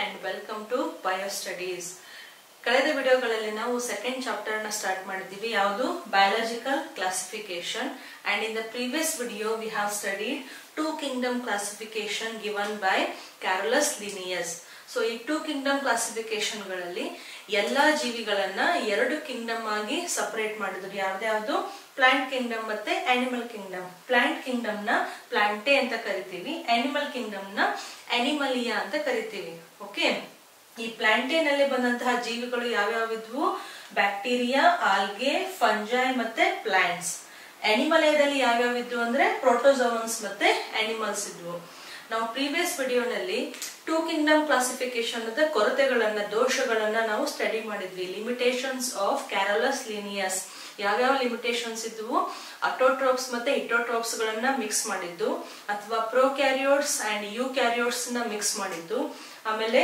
and welcome to Bio Studies. ಕಳೆದ ವಿಡಿಯೋಗಳಲ್ಲಿ ನಾವು second chapter ನ ಸ್ಟಾರ್ಟ್ ಮಾಡಿದ್ವಿ ಯಾವುದು biological classification and in the previous video we have studied two kingdom classification given by Carolus Linnaeus. So ಈ two kingdom classification ಗಳಲ್ಲಿ ಎಲ್ಲಾ ಜೀವಿಗಳನ್ನ ಎರಡು ಕಿಂಗ್ಡಮ್ ಆಗಿ ಸಪರೇಟ್ ಮಾಡಿದ್ರು. ಯಾವ್ದು ಪ್ಲಾಂಟ್ ಕಿಂಗ್ಡಮ್ ಮತ್ತೆ ಅನಿಮಲ್ ಕಿಂಗ್ಡಮ್. ಪ್ಲಾಂಟ್ ಕಿಂಗ್ಡಮ್ ನ ಪ್ಲಾಂಟೆ ಅಂತ ಕರಿತೀವಿ, ಅನಿಮಲ್ ಕಿಂಗ್ಡಮ್ ನ ಅನಿಮಲಿಯಾ ಅಂತ ಕರಿತೀವಿ. ಓಕೆ, ಈ ಪ್ಲಾಂಟೇನಲ್ಲಿ ಬಂದಂತಹ ಜೀವಿಗಳು ಯಾವ್ಯಾವಿದ್ವು? ಬ್ಯಾಕ್ಟೀರಿಯಾ, ಆಲ್ಗೆ, ಫಂಜೈ ಮತ್ತೆ ಪ್ಲಾಂಟ್ಸ್. ಅನಿಮಲಿಯಾದಲ್ಲಿ ಯಾವ್ಯಾವಿದ್ವು ಅಂದ್ರೆ ಪ್ರೋಟೋಜೋವನ್ಸ್ ಮತ್ತೆ ಅನಿಮಲ್ಸ್ ಇದ್ವು. ನಾವು ಪ್ರೀವಿಯಸ್ ವಿಡಿಯೋನಲ್ಲಿ ಟೂ ಕಿಂಗ್ಡಮ್ ಕ್ಲಾಸಿಫಿಕೇಶನ್ ಕೊರತೆಗಳನ್ನ, ದೋಷಗಳನ್ನ ನಾವು ಸ್ಟಡಿ ಮಾಡಿದ್ವಿ. Limitations of Carolus Linnaeus. ಯಾವ್ಯಾವ ಲಿಮಿಟೇಷನ್ಸ್ ಇದ್ವು? ಅಟೋಟ್ರೋಪ್ಸ್ ಮತ್ತೆ ಹಿಟೋಟ್ರೋಪ್ಸ್ ಗಳನ್ನ ಮಿಕ್ಸ್ ಮಾಡಿದ್ದು, ಅಥವಾ ಪ್ರೋಕ್ಯಾರಿಯೋಟ್ಸ್ ಅಂಡ್ ಯೂಕ್ಯಾರಿಯೋಟ್ಸ್ ನ ಮಿಕ್ಸ್ ಮಾಡಿದ್ದು, ಆಮೇಲೆ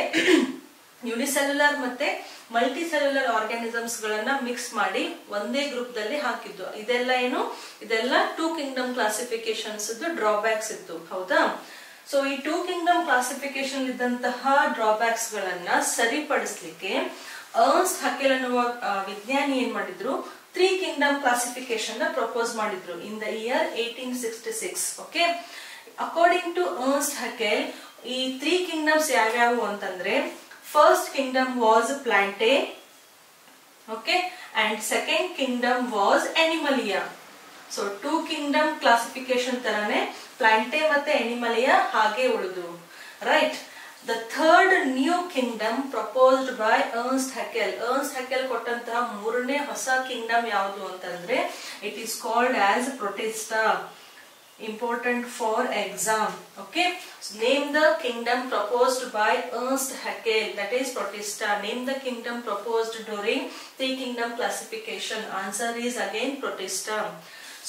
ಯುನಿಸೆಲ್ಯುಲರ್ ಮತ್ತೆ ಮಲ್ಟಿ ಸೆಲ್ಯುಲರ್ ಆರ್ಗಾನಿಸಮ್ಸ್ ಗಳನ್ನ ಮಿಕ್ಸ್ ಮಾಡಿ ಒಂದೇ ಗ್ರೂಪ್ ದಲ್ಲಿ ಹಾಕಿದ್ದು. ಇದೆಲ್ಲ ಟೂ ಕಿಂಗ್ಡಮ್ ಕ್ಲಾಸಿಫಿಕೇಶನ್ಸ್ ಡ್ರಾಬ್ಯಾಕ್ಸ್ ಇತ್ತು, ಹೌದಾ? ಸೊ ಈ ಟೂ ಕಿಂಗ್ಡಮ್ ಕ್ಲಾಸಿಫಿಕೇಶನ್ ಇದ್ದಂತಹ ಡ್ರಾಬ್ಯಾಕ್ಸ್ ಗಳನ್ನ ಸರಿಪಡಿಸ್ಲಿಕ್ಕೆ ಅರ್ನ್ಸ್ಟ್ ಹಕೆಲ್ ಅನ್ನುವ ವಿಜ್ಞಾನಿ ಏನ್ ಮಾಡಿದ್ರು? ತ್ರೀ ಕಿಂಗ್ಡಮ್ ಕ್ಲಾಸಿಫಿಕೇಶನ್ ನ ಪ್ರಪೋಸ್ ಮಾಡಿದ್ರು in the year 1866. Okay, according to Ernst Haeckel ಈ ತ್ರೀ ಕಿಂಗ್ಡಮ್ಸ್ ಯಾವ್ಯಾವು ಅಂತಂದ್ರೆ, first kingdom was Plantae, okay, and second kingdom was Animalia. So two kingdom classification ತರಾನೇ ಪ್ಲಾಂಟೆ ಮತ್ತೆ ಅನಿಮಲಿಯಾ ಹಾಗೆ ಉಳಿದು, right? The third new kingdom proposed by Ernst Haeckel. Ernst Haeckel ಕೊಟ್ಟಂತಹ ಮೂರನೇ ಹೊಸ ಕಿಂಗ್ಡಮ್ ಯಾವುದು ಅಂತಂದ್ರೆ, it is called as Protista. Important for exam. Okay, so name the kingdom proposed by Ernst Haeckel, that is Protista. Name the kingdom proposed during three kingdom classification. Answer is again Protista.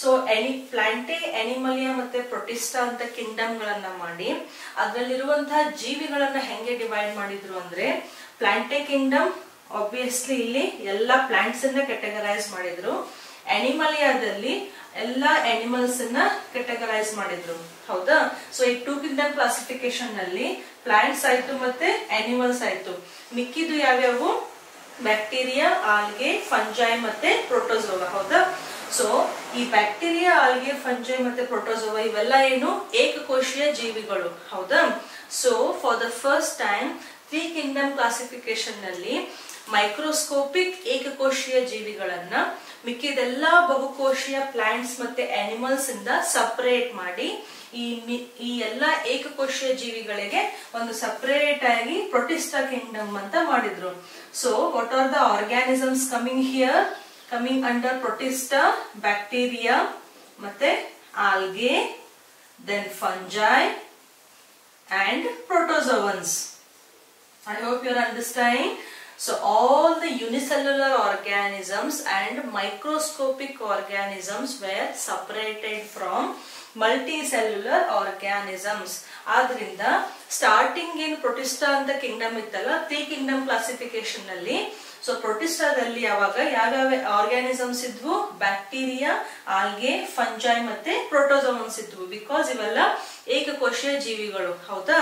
So any ಪ್ಲಾಂಟೆ, ಅನಿಮಲಿಯಾ ಮತ್ತೆ Protista ಅಂತ Kingdom ಗಳನ್ನ ಮಾಡಿ ಅದರಲ್ಲಿರುವಂತಹ ಜೀವಿಗಳನ್ನ ಹೆಂಗೆ divide ಮಾಡಿದ್ರು ಅಂದ್ರೆ, ಪ್ಲಾಂಟೆ Kingdom obviously ಇಲ್ಲಿ ಎಲ್ಲಾ ಪ್ಲಾಂಟ್ಸ್ ಅನ್ನ ಕ್ಯಾಟಗರೈಸ್ ಮಾಡಿದ್ರು. ಅನಿಮಲಿಯಾದಲ್ಲಿ ಎಲ್ಲಾ ಅನಿಮಲ್ಸ್ ಅನ್ನ ಕ್ಯಾಟಗರೈಸ್ ಮಾಡಿದ್ರು, ಹೌದಾ? ಸೊ ಈ ಟೂ ಕಿಂಗ್ಡಮ್ ಕ್ಲಾಸಿಫಿಕೇಶನ್ ನಲ್ಲಿ ಪ್ಲಾಂಟ್ಸ್ ಆಯ್ತು ಮತ್ತೆ ಅನಿಮಲ್ಸ್ ಆಯ್ತು. ಮಿಕ್ಕಿದು ಯಾವ್ಯಾವು? ಬ್ಯಾಕ್ಟೀರಿಯಾ, ಆಲ್ಗೆ, ಫಂಜೈ ಮತ್ತೆ ಪ್ರೋಟೋಜೋವಾ, ಹೌದಾ? ಸೊ ಈ ಬ್ಯಾಕ್ಟೀರಿಯಾ, ಆಲ್ಗೆ, ಫಂಜೈ ಮತ್ತೆ ಪ್ರೋಟೋಜೋವಾ ಇವೆಲ್ಲ ಏನು? ಏಕಕೋಶೀಯ ಜೀವಿಗಳು, ಹೌದಾ? So for the first time three kingdom classification ನಲ್ಲಿ ಮೈಕ್ರೋಸ್ಕೋಪಿಕ್ ಏಕಕೋಶೀಯ ಜೀವಿಗಳನ್ನ ಮಿಕ್ಕಿದೆಲ್ಲಾ ಬಹುಕೋಶೀಯ ಪ್ಲಾಂಟ್ಸ್ ಮತ್ತೆ ಅನಿಮಲ್ಸ್ ಇಂದ ಸಪರೇಟ್ ಮಾಡಿ ಈ ಎಲ್ಲಾ ಏಕಕೋಶೀಯ ಜೀವಿಗಳಿಗೆ ಒಂದು ಸಪರೇಟ್ ಆಗಿ ಪ್ರೊಟಿಸ್ಟಾ ಕಿಂಗ್ಡಮ್ ಅಂತ ಮಾಡಿದ್ರು. So what are the organisms coming here? Coming under Protista, bacteria ಮತ್ತೆ algae, then fungi and protozoans. I hope you are understanding. So all the unicellular organisms and microscopic organisms were separated from multicellular organisms. ಆದ್ರಿಂದ starting ಏನ್ Protista ಅಂತ Kingdom ಇತ್ತಲ್ಲ, three kingdom classification ನಲ್ಲಿ, so ಪ್ರೊಟಿಸ್ಟಾದಲ್ಲಿ ಯಾವಾಗ ಯಾವ್ಯಾವ organisms ಇದ್ವು? Bacteria, algae, ಫಂಜೈ ಮತ್ತೆ ಪ್ರೋಟೋಜೋವನ್ಸ್ ಇದ್ವು. ಬಿಕಾಸ್ ಇವೆಲ್ಲ ಏಕಕೋಶೀಯ ಜೀವಿಗಳು, ಹೌದಾ?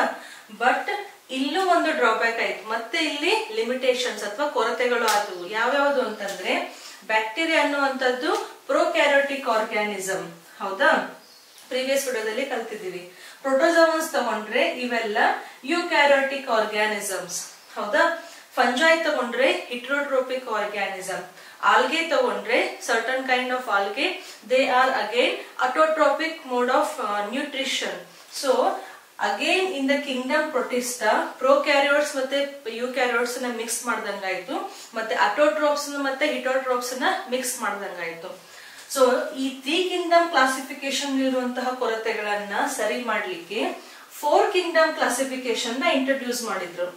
ಬಟ್ ಇಲ್ಲೂ ಒಂದು ಡ್ರಾಬ್ಯಾಕ್ ಆಯ್ತು, ಮತ್ತೆ ಇಲ್ಲಿ ಲಿಮಿಟೇಷನ್ಸ್ ಅಥವಾ ಕೊರತೆಗಳು ಆದವು. ಯಾವ್ಯಾವುದು ಅಂತಂದ್ರೆ, ಬ್ಯಾಕ್ಟೀರಿಯಾ ಅನ್ನುವಂಥದ್ದು ಪ್ರೋಕ್ಯಾರಿಯೋಟಿಕ್ ಆರ್ಗಾನಿಸಮ್, ಹೌದಾ? ಪ್ರೀವಿಯಸ್ ವಿಡಿಯೋದಲ್ಲಿ ಕಲ್ತಿದ್ದೀವಿ. ಪ್ರೋಟೋಜೋವನ್ಸ್ ತಗೊಂಡ್ರೆ ಇವೆಲ್ಲ ಯೂಕ್ಯಾರಿಯೋಟಿಕ್ ಆರ್ಗಾನಿಸಮ್ಸ್, ಹೌದಾ? ಫಂಜೈ ತಗೊಂಡ್ರೆ ಹಿಟ್ರೋಟ್ರೋಪಿಕ್ ಆರ್ಗಾನಿಸಮ್. ಆಲ್ಗೆ ತಗೊಂಡ್ರೆ certain kind of algae, they are again autotrophic mode of nutrition. So again in the kingdom Protista prokaryotes ಮತ್ತೆ ಯೂಕ್ಯಾರಿಯೋಟ್ಸ್ ನ ಮಿಕ್ಸ್ ಮಾಡ್ದಂಗಾಯ್ತು, ಮತ್ತೆ ಅಟೋಟ್ರೋಪ್ಸ್ ಮತ್ತೆ ಹಿಟೋಟ್ರೋಪ್ಸ್ ನ ಮಿಕ್ಸ್ ಮಾಡ್ದಂಗಾಯ್ತು. ಸೊ ಈ ತ್ರೀ ಕಿಂಗ್ಡಮ್ ಕ್ಲಾಸಿಫಿಕೇಶನ್ ಇರುವಂತಹ ಕೊರತೆಗಳನ್ನ ಸರಿ ಮಾಡ್ಲಿಕ್ಕೆ ಫೋರ್ ಕಿಂಗ್ಡಮ್ ಕ್ಲಾಸಿಫಿಕೇಶನ್ ನ ಇಂಟ್ರೊಡ್ಯೂಸ್ ಮಾಡಿದ್ರು,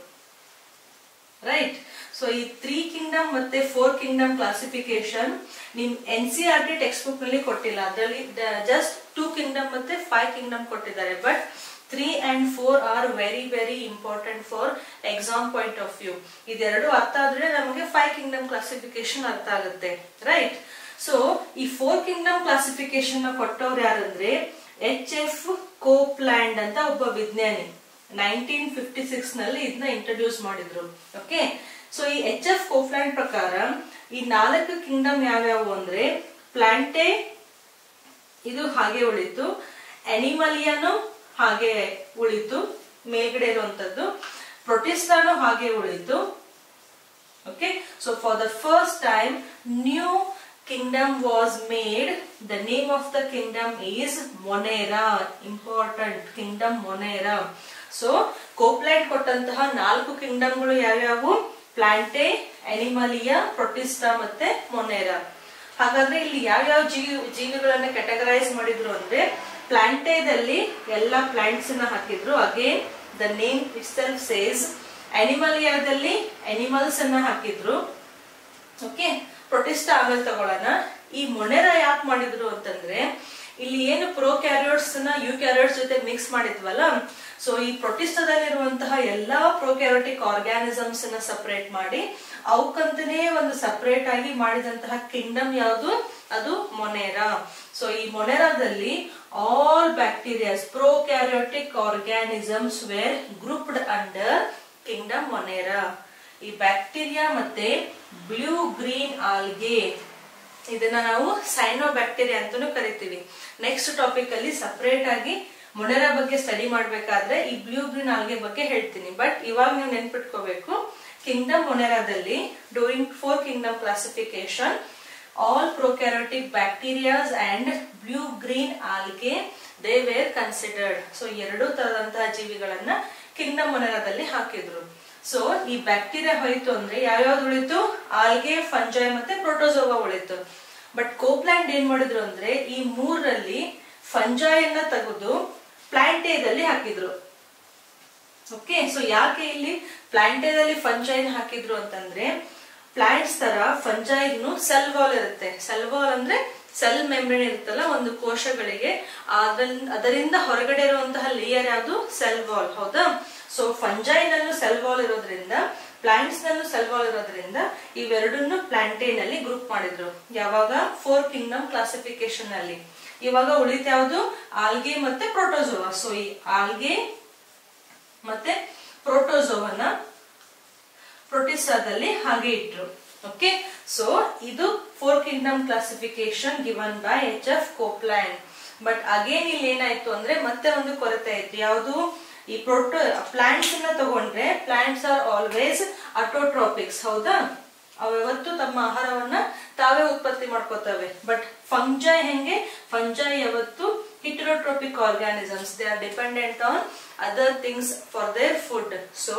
ರೈಟ್? ಸೊ ಈ ತ್ರೀ ಕಿಂಗ್ಡಮ್ ಮತ್ತೆ ಫೋರ್ ಕಿಂಗ್ಡಮ್ ಕ್ಲಾಸಿಫಿಕೇಶನ್ ನಿಮ್ NCERT ಟೆಕ್ಸ್ಟ್ ಬುಕ್ ನಲ್ಲಿ ಕೊಟ್ಟಿಲ್ಲ. ಅದರಲ್ಲಿ ಜಸ್ಟ್ ಟೂ ಕಿಂಗ್ಡಮ್ ಮತ್ತೆ 5 ಕಿಂಗ್ಡಮ್ ಕೊಟ್ಟಿದ್ದಾರೆ. But 3 and 4 are very very important for exam point of view. ಇದೆರಡು ಅರ್ಥ ಆದ್ರೆ ನಮಗೆ 5 ಕಿಂಗ್ಡಮ್ ಕ್ಲಾಸಿಫಿಕೇಶನ್ ಅರ್ಥ ಆಗುತ್ತೆ, ರೈಟ್? ಸೊ ಈ 4 ಕಿಂಗ್ಡಮ್ ಕ್ಲಾಸಿಫಿಕೇಶನ್ ನ ಕೊಟ್ಟವ್ರು ಯಾರಂದ್ರೆ HF ಕೋಪ್ಲ್ಯಾಂಡ್ ಅಂತ ಒಬ್ಬ ವಿಜ್ಞಾನಿ, 1956 ನಲ್ಲಿ ಇದನ್ನ ಇಂಟ್ರೊಡ್ಯೂಸ್ ಮಾಡಿದ್ರು. ಓಕೆ, ಸೊ ಈ HF ಕೋಫ್ಲ್ಯಾಂಡ್ ಪ್ರಕಾರ ಈ 4 ಕಿಂಗ್ಡಮ್ ಯಾವ್ಯಾವು ಅಂದ್ರೆ ಪ್ಲಾಂಟೆ ಇದು ಹಾಗೆ ಉಳಿತು, ಅನಿಮಲಿಯಾನು ಹಾಗೆ ಉಳಿತು ಮೇಲ್ಗಡೆ ಇರುವಂತದ್ದು, ಪ್ರೊಟಿಸ್ಟಾನು ಹಾಗೆ ಉಳಿತು. Okay, so for the first time new kingdom was made. The name of the kingdom is Monera. Important, kingdom Monera. So ಕೋಪ್ಲ್ಯಾಂಡ್ ಕೊಟ್ಟಂತಹ 4 ಕಿಂಗ್ಡಮ್ಗಳು ಯಾವ್ಯಾವು? ಪ್ಲಾಂಟೆ, ಅನಿಮಲಿಯಾ, ಪ್ರೊಟಿಸ್ಟಾ ಮತ್ತೆ ಮೊನೇರಾ. ಹಾಗಾದ್ರೆ ಇಲ್ಲಿ ಯಾವ್ಯಾವ ಜೀವಿಗಳನ್ನ ಕ್ಯಾಟಗರೈಸ್ ಮಾಡಿದ್ರು ಅಂದ್ರೆ ಪ್ಲಾಂಟೆದಲ್ಲಿ ಎಲ್ಲ ಪ್ಲಾಂಟ್ಸ್ ನ ಹಾಕಿದ್ರು. Again the name itself says. ಅನಿಮಲಿಯಾದಲ್ಲಿ ಅನಿಮಲ್ಸ್ ಅನ್ನ ಹಾಕಿದ್ರು. ಓಕೆ, ಪ್ರೊಟಿಸ್ಟಾ ಆಮೇಲೆ ತಗೊಳ್ಳೋಣ. ಈ ಮೊನೆರಾ ಯಾಕೆ ಮಾಡಿದ್ರು ಅಂತಂದ್ರೆ ಇಲ್ಲಿ ಏನು ಪ್ರೋಕ್ಯಾರಿಯೋಟ್ಸ್ ನ ಯೂಕ್ಯಾರಿಯೋಟ್ಸ್ ಜೊತೆ ಮಿಕ್ಸ್ ಮಾಡಿದ್ವಲ್ಲ, ಸೊ ಈ ಪ್ರೊಟಿಸ್ಟಾದಲ್ಲಿರುವಂತಹ ಎಲ್ಲಾ ಪ್ರೋಕ್ಯಾರಿಯೋಟಿಕ್ ಆರ್ಗ್ಯಾನಿಸಮ್ಸ್ ನ ಸಪರೇಟ್ ಮಾಡಿ ಅವಕ್ಕಂತಾನೆ ಒಂದು ಸಪರೇಟ್ ಆಗಿ ಮಾಡಿದಂತಹ ಕಿಂಗ್ಡಮ್ ಯಾವುದು? ಅದು ಮೊನೆರಾ. ಸೊ ಈ ಮೊನೆರಾದಲ್ಲಿ all bacterias prokaryotic organisms were grouped under kingdom Monera. ಈ ಬ್ಯಾಕ್ಟೀರಿಯಾ ಮತ್ತೆ ಬ್ಲೂ ಗ್ರೀನ್ ಆಲ್ಗೆ ಇದನ್ನ ನಾವು ಸೈನೋಬ್ಯಾಕ್ಟೀರಿಯಾ ಅಂತಾನೂ ಕರಿತೀವಿ. ನೆಕ್ಸ್ಟ್ ಟಾಪಿಕ್ ಅಲ್ಲಿ ಸಪರೇಟ್ ಆಗಿ ಮೊನೆರಾ ಬಗ್ಗೆ ಸ್ಟಡಿ ಮಾಡ್ಬೇಕಾದ್ರೆ ಈ ಬ್ಲೂ ಗ್ರೀನ್ ಆಲ್ಗೆ ಬಗ್ಗೆ ಹೇಳ್ತೀನಿ. ಬಟ್ ಇವಾಗ ನೀವು ನೆನ್ಪಿಟ್ಕೋಬೇಕು, ಕಿಂಗ್ಡಮ್ ಮೊನೆರಾದಲ್ಲಿ during 4 kingdom classification all prokaryotic bacterias and blue green algae they were considered. So ಎರಡು ತರದಂತಹ ಜೀವಿಗಳನ್ನ ಕಿಂಗ್ಡಮ್ ಮೊನೆರಾದಲ್ಲಿ ಹಾಕಿದ್ರು. ಸೊ ಈ ಬ್ಯಾಕ್ಟೀರಿಯಾ ಹೋಯ್ತು ಅಂದ್ರೆ ಯಾವ್ಯಾವ್ದು ಉಳಿತು? ಆಲ್ಗೆ, ಫಂಜೈ ಮತ್ತೆ ಪ್ರೋಟೋಜೋವಾ ಉಳಿತು. ಬಟ್ ಕೋಪ್ಲ್ಯಾಂಡ್ ಏನ್ ಮಾಡಿದ್ರು ಅಂದ್ರೆ ಈ 3ರಲ್ಲಿ ಫಂಜೈಯನ್ನ ತೆಗೆದು ಪ್ಲಾಂಟೇದಲ್ಲಿ ಹಾಕಿದ್ರು. ಓಕೆ, ಸೊ ಯಾಕೆ ಇಲ್ಲಿ ಪ್ಲಾಂಟೇದಲ್ಲಿ ಫಂಜೈನ್ ಹಾಕಿದ್ರು ಅಂತಂದ್ರೆ ಪ್ಲಾಂಟ್ಸ್ ತರ ಫಂಜೈನು ಸೆಲ್ ವಾಲ್ ಇರುತ್ತೆ. ಸೆಲ್ ವಾಲ್ ಅಂದ್ರೆ ಸೆಲ್ ಮೆಂಬ್ರೇನ್ ಇರುತ್ತಲ್ಲ ಒಂದು ಕೋಶಗಳಿಗೆ, ಅದರಿಂದ ಹೊರಗಡೆ ಇರುವಂತಹ ಲೇಯರ್ ಯಾವುದು? Cell wall. ಹೌದಾ? ಸೊ ಫಂಜೈನಲ್ಲೂ ಸೆಲ್ ವಾಲ್ ಇರೋದ್ರಿಂದ, ಪ್ಲಾಂಟ್ಸ್ ನಲ್ಲೂ ಸೆಲ್ ವಾಲ್ ಇರೋದ್ರಿಂದ ಇವೆರಡನ್ನು ಪ್ಲಾಂಟೇನ್ ಅಲ್ಲಿ ಗ್ರೂಪ್ ಮಾಡಿದ್ರು. ಯಾವಾಗ? 4 ಕಿಂಗ್ಡಮ್ ಕ್ಲಾಸಿಫಿಕೇಶನ್ ಅಲ್ಲಿ. ಇವಾಗ ಉಳಿತ ಯಾವುದು? ಆಲ್ಗೆ ಮತ್ತೆ ಪ್ರೋಟೋಜೋವಾ. ಸೊ ಈ ಆಲ್ಗೆ ಮತ್ತೆ ಪ್ರೋಟೋಜೋವನ ಪ್ರೊಟಿಸ್ಟಾದಲ್ಲಿ ಹಾಗೆ ಇಟ್ರು. ಓಕೆ, ಸೊ ಇದು 4 kingdom classification given by HF Copeland. But again ಇಲ್ಲಿ ಏನಾಯ್ತು ಅಂದ್ರೆ ಮತ್ತೆ ಒಂದು ಕೊರತೆ ಆಯ್ತು. ಯಾವುದು? ಈ ಪ್ಲಾಂಟ್ಸ್ ನ ತಗೊಂಡ್ರೆ ಪ್ಲಾಂಟ್ಸ್ ಆರ್ ಆಲ್ವೇಸ್ ಅಟೋಟ್ರಾಪಿಕ್ಸ್. ಹೌದಾ? ಅವೆವತ್ತು ತಮ್ಮ ಆಹಾರವನ್ನ ತಾವೇ ಉತ್ಪತ್ತಿ ಮಾಡ್ಕೋತವೆ. ಬಟ್ ಫಂಜೈ ಹೆಂಗೆ? ಫಂಜೈ ಯಾವತ್ತು heterotrophic organisms. They are dependent on other things for their food. So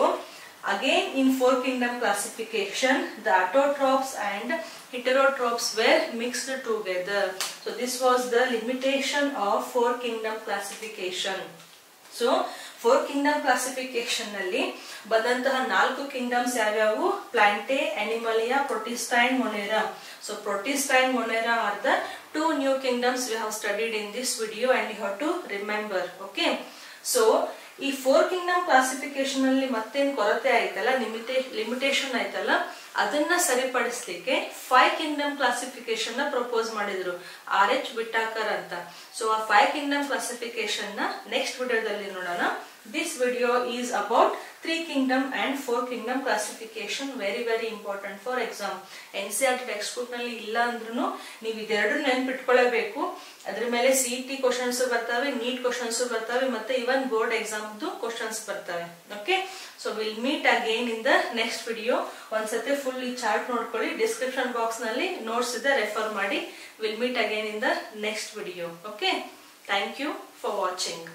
again in 4 kingdom classification the autotrophs and heterotrophs were mixed together. So this was the limitation of 4 kingdom classification. So 4 kingdom classification ನಲ್ಲಿ ಬಂದಂತಹ 4 kingdoms ಯಾವ್ಯಾವು? Plantae, Animalia, Protista and Monera. So protista and monera are the 2 new kingdoms we have studied in this video and you have to remember. Okay, so ಈ 4 kingdom classification ಅಲ್ಲಿ ಮತ್ತೇನ್ ಕೊರತೆ ಆಯ್ತಲ್ಲ, limitation ಆಯ್ತಲ್ಲ, ಅದನ್ನ ಸರಿಪಡಿಸ್ಲಿಕ್ಕೆ 5 ಕಿಂಗ್ಡಮ್ ಕ್ಲಾಸಿಫಿಕೇಶನ್ ನ propose ಮಾಡಿದ್ರು RH Whittaker ಅಂತ. ಸೊ ಆ 5 ಕಿಂಗ್ಡಮ್ ಕ್ಲಾಸಿಫಿಕೇಶನ್ ನ ನೆಕ್ಸ್ಟ್ ವಿಡಿಯೋದಲ್ಲಿ ನೋಡೋಣ. This video is about 3 kingdom and 4 kingdom classification. Very important for exam. NCERT textbook ನಲ್ಲಿ ಇಲ್ಲ ಅಂದ್ರೂ ನೀವು ಇದೆರಡು ನೆನಪಿಟ್ಕೊಳ್ಳಬೇಕು. ಅದ್ರ ಮೇಲೆ CET ಕ್ವೆಶ್ಚನ್ಸ್ ಬರ್ತವೆ, ನೀಟ್ ಕ್ವೆಶ್ಚನ್ಸ್ ಬರ್ತವೆ, ಮತ್ತೆ ಇವನ್ ಬೋರ್ಡ್ ಎಕ್ಸಾಮ್ ಕ್ವೆಶ್ಚನ್ಸ್ ಬರ್ತವೆ. Okay, so will meet again in the next video. ಒಂದ್ಸತಿ ಫುಲ್ ಈ ಚಾರ್ಟ್ ನೋಡ್ಕೊಳ್ಳಿ, ಡಿಸ್ಕ್ರಿಪ್ಷನ್ ಬಾಕ್ಸ್ ನಲ್ಲಿ ನೋಟ್ಸ್ ಇದೆ, ರೆಫರ್ ಮಾಡಿ. Will meet again in the next video. Okay, thank you for watching.